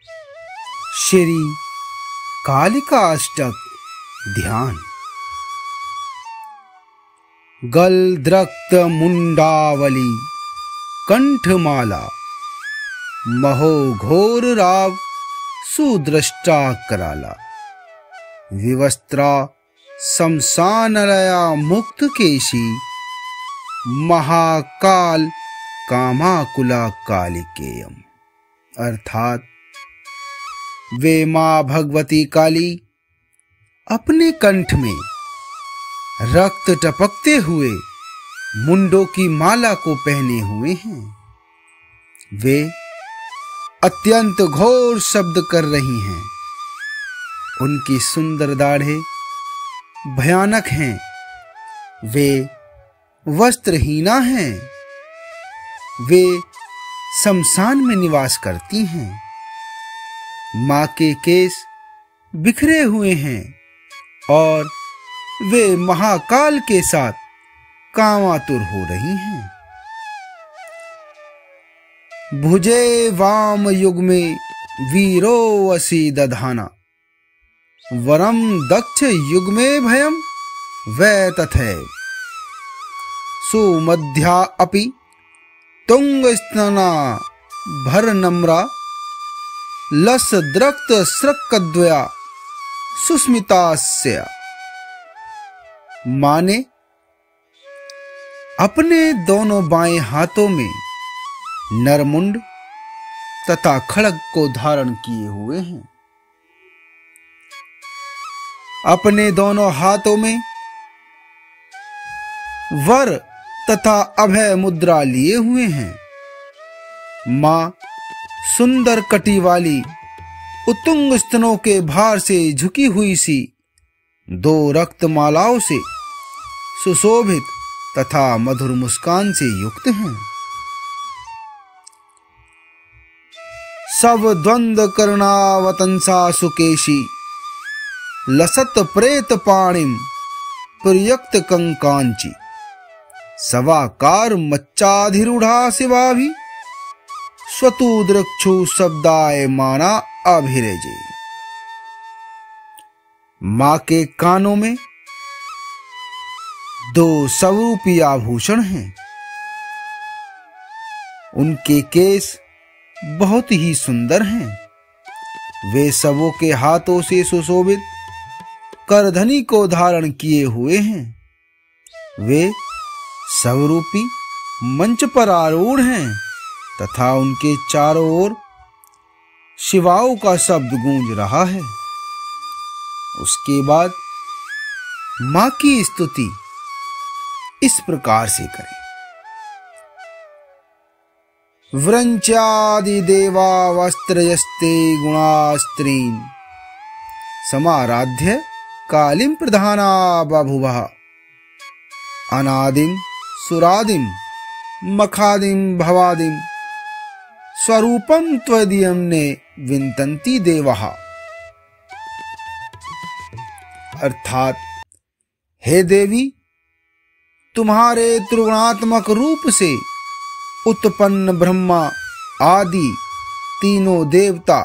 श्री कालिका अष्टक ध्यान। गलद्रक्त मुंडावली कंठमाला महो घोर राव सुदृष्टा कराला। विवस्त्रा शमशानलया मुक्त केशी महाकाल कामाकुला कालिकेयम। अर्थात वे मां भगवती काली अपने कंठ में रक्त टपकते हुए मुंडों की माला को पहने हुए हैं। वे अत्यंत घोर शब्द कर रही हैं। उनकी सुंदर दाढ़ें भयानक हैं। वे वस्त्रहीना हैं। वे शमशान में निवास करती हैं। मां के केस बिखरे हुए हैं और वे महाकाल के साथ कामातुर हो रही हैं। भुजे वाम युग में वीरो वसी दधाना वरम दक्ष युग में भयम वै तथैव। सुमध्या अपि तुंग स्तना भर नम्रा लस द्रक्त स्रक्कद्वया सुस्मितास्या। मां ने अपने दोनों बाएं हाथों में नरमुंड तथा खड्ग को धारण किए हुए हैं। अपने दोनों हाथों में वर तथा अभय मुद्रा लिए हुए हैं। मां सुंदर कटी वाली उत्तुंग स्तनों के भार से झुकी हुई सी दो रक्तमालाओं से सुशोभित तथा मधुर मुस्कान से युक्त हैं। सब द्वंद्व कर्णावतंसा सुकेशी लसत प्रेत पाणिम प्रियक्त कंकांची सवाकार मच्चाधिरूढ़ा शिवा भी स्वतुद्रक्षु शब्दाय माना अभिरेजे। मां के कानों में दो स्वरूपी आभूषण हैं। उनके केस बहुत ही सुंदर हैं। वे सबों के हाथों से सुशोभित करधनी को धारण किए हुए हैं। वे स्वरूपी मंच पर आरूढ़ हैं तथा उनके चारों ओर शिवाओं का शब्द गूंज रहा है। उसके बाद मां की स्तुति इस प्रकार से करें। व्रंचादि देवा वस्त्रयस्ते गुणास्त्रीन् समाराध्य कालिं प्रधाना बभुवः अनादिं सुरादिं मखादिं भवादिं स्वरूपम त्वदीयं ने विंतन्ति देवः। अर्थात हे देवी, तुम्हारे त्रिगुणात्मक रूप से उत्पन्न ब्रह्मा आदि तीनों देवता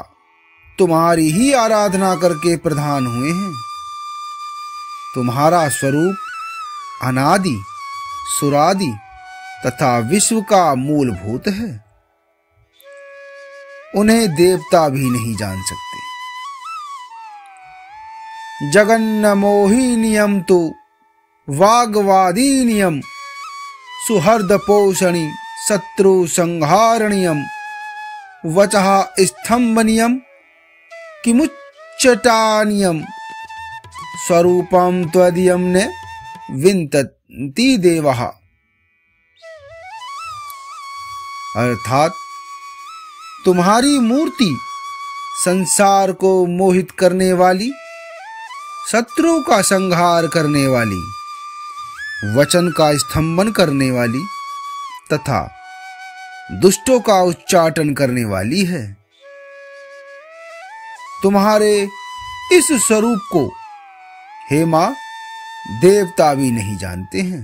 तुम्हारी ही आराधना करके प्रधान हुए हैं। तुम्हारा स्वरूप अनादि सुरादि तथा विश्व का मूलभूत है। उन्हें देवता भी नहीं जान सकते। जगन्न मोहिनियम तो वाग्वादीनियम सुहृद पोषणी शत्रु संहारणीयम वचः स्तंभनीयम किमुच्चटानियम स्वरूपम त्वदीयं ने विंतन्ति देवः। अर्थात तुम्हारी मूर्ति संसार को मोहित करने वाली, शत्रुओं का संहार करने वाली, वचन का स्तंभन करने वाली तथा दुष्टों का उच्चाटन करने वाली है। तुम्हारे इस स्वरूप को हे मां देवता भी नहीं जानते हैं।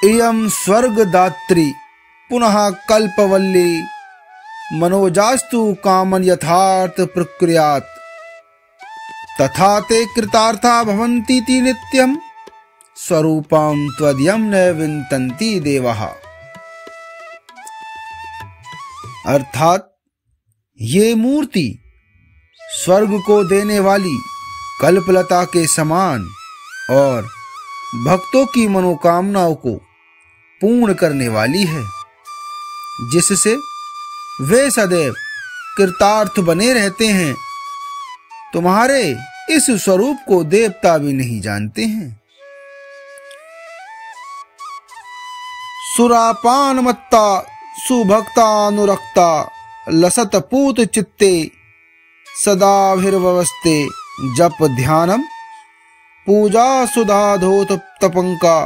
इयं स्वर्गदात्री पुनः कल्पवल्ली मनोजास्तु कामन यथार्थ प्रक्रियात् तथा ते कृतार्था भवन्तीति नित्यं स्वरूपं त्वदयं न विन्तन्ति देवः। अर्थात ये मूर्ति स्वर्ग को देने वाली कल्पलता के समान और भक्तों की मनोकामनाओं को पूर्ण करने वाली है, जिससे वे सदैव कृतार्थ बने रहते हैं। तुम्हारे इस स्वरूप को देवता भी नहीं जानते हैं। सुरापान मत्ता सुभक्तानुरक्ता लसत पूत चित्ते सदाभिर्वस्ते जप ध्यानम पूजा सुधाधोत तपंका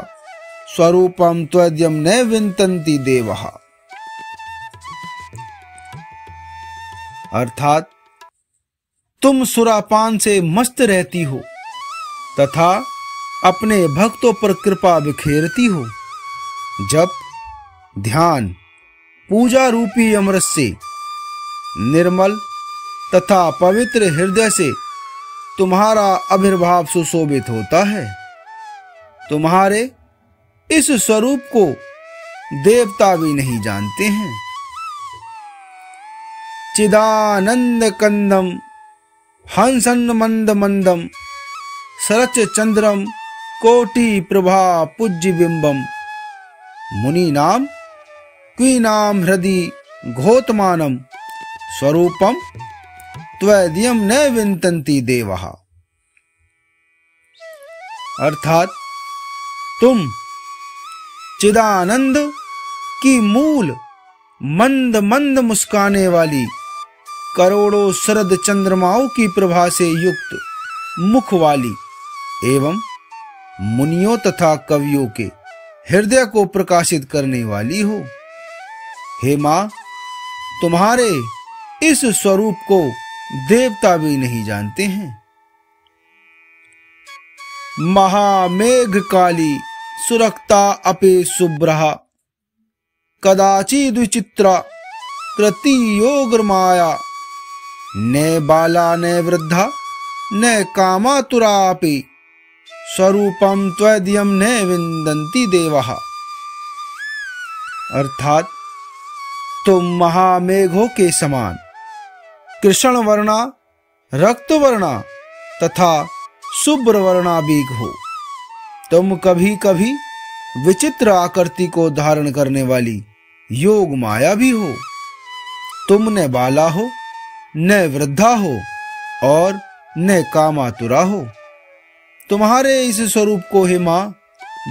स्वरूपम त्वद्यम न विन्तन्ति देवः। अर्थात तुम सुरापान से मस्त रहती हो तथा अपने भक्तों पर कृपा बिखेरती हो। जप ध्यान पूजा रूपी अमृत से निर्मल तथा पवित्र हृदय से तुम्हारा आविर्भाव सुशोभित होता है। तुम्हारे इस स्वरूप को देवता भी नहीं जानते हैं। चिदानंद कंदम हंसन मंद मंदम सरच चंद्रम कोटि प्रभा पूज्य बिंबम मुनि नाम क्वीनाम हृदि घोतमानम स्वरूपम त्वदयं न विन्तन्ति देवः। अर्थात तुम चिदानंद की मूल मंद मंद मुस्काने वाली करोड़ों शरद चंद्रमाओं की प्रभा से युक्त मुख वाली एवं मुनियों तथा कवियों के हृदय को प्रकाशित करने वाली हो। हे मां, तुम्हारे इस स्वरूप को देवता भी नहीं जानते हैं। महामेघ काली सुरक्ता अपि शुभ्रः कदाचिद् विचित्रा कृति योगमाया न बाला न वृद्धा न कामातुरापि स्वरूपम त्वदयं न विन्दन्ति देवः। अर्थात तुम महामेघों के समान कृष्ण वर्णा रक्त वर्णा तथा शुभ्र वर्णा बीघ हो। तुम कभी कभी विचित्र आकृति को धारण करने वाली योग माया भी हो। तुम न बाला हो न वृद्धा हो और न कामातुरा हो। तुम्हारे इस स्वरूप को हे मां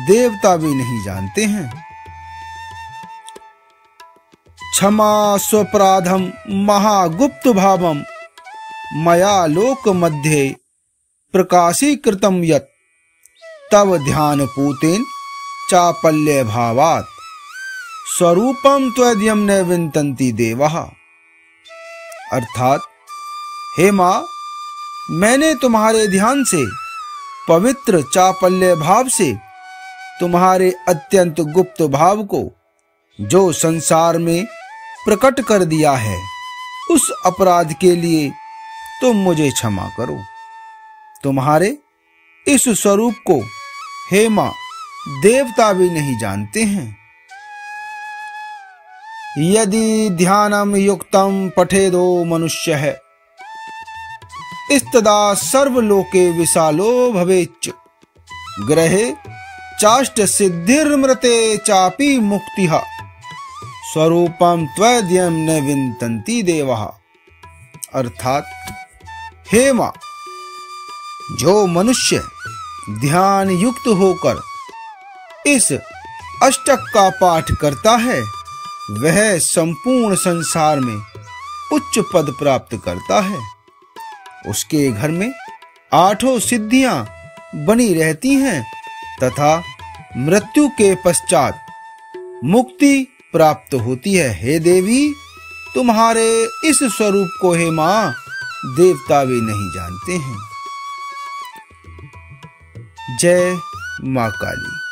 देवता भी नहीं जानते हैं। क्षमा स्वपराधम महागुप्त भावम मया लोक मध्ये प्रकाशीकृतम यत् तव ध्यान पूतेन चापल्य भावात् स्वरूपम त्वदयं न विन्तन्ति देवः। अर्थात हे मां, मैंने तुम्हारे ध्यान से पवित्र चापल्य भाव से तुम्हारे अत्यंत गुप्त भाव को जो संसार में प्रकट कर दिया है, उस अपराध के लिए तुम मुझे क्षमा करो। तुम्हारे इस स्वरूप को हे मां देवता भी नहीं जानते हैं। यदि ध्यानम युक्तम पठेदो मनुष्यः इस्तदा सर्वलोके विशालो भवेच्च ग्रहे चाष्ट सिद्धिर्मृते चापि मुक्तिः स्वरूपम त्वदयं न विन्तन्ति देवः। अर्थात हे मां, जो मनुष्य ध्यान युक्त होकर इस अष्टक का पाठ करता है, वह संपूर्ण संसार में उच्च पद प्राप्त करता है। उसके घर में आठों सिद्धियां बनी रहती हैं तथा मृत्यु के पश्चात मुक्ति प्राप्त होती है। हे देवी, तुम्हारे इस स्वरूप को हे मां देवता भी नहीं जानते हैं। जय मां काली।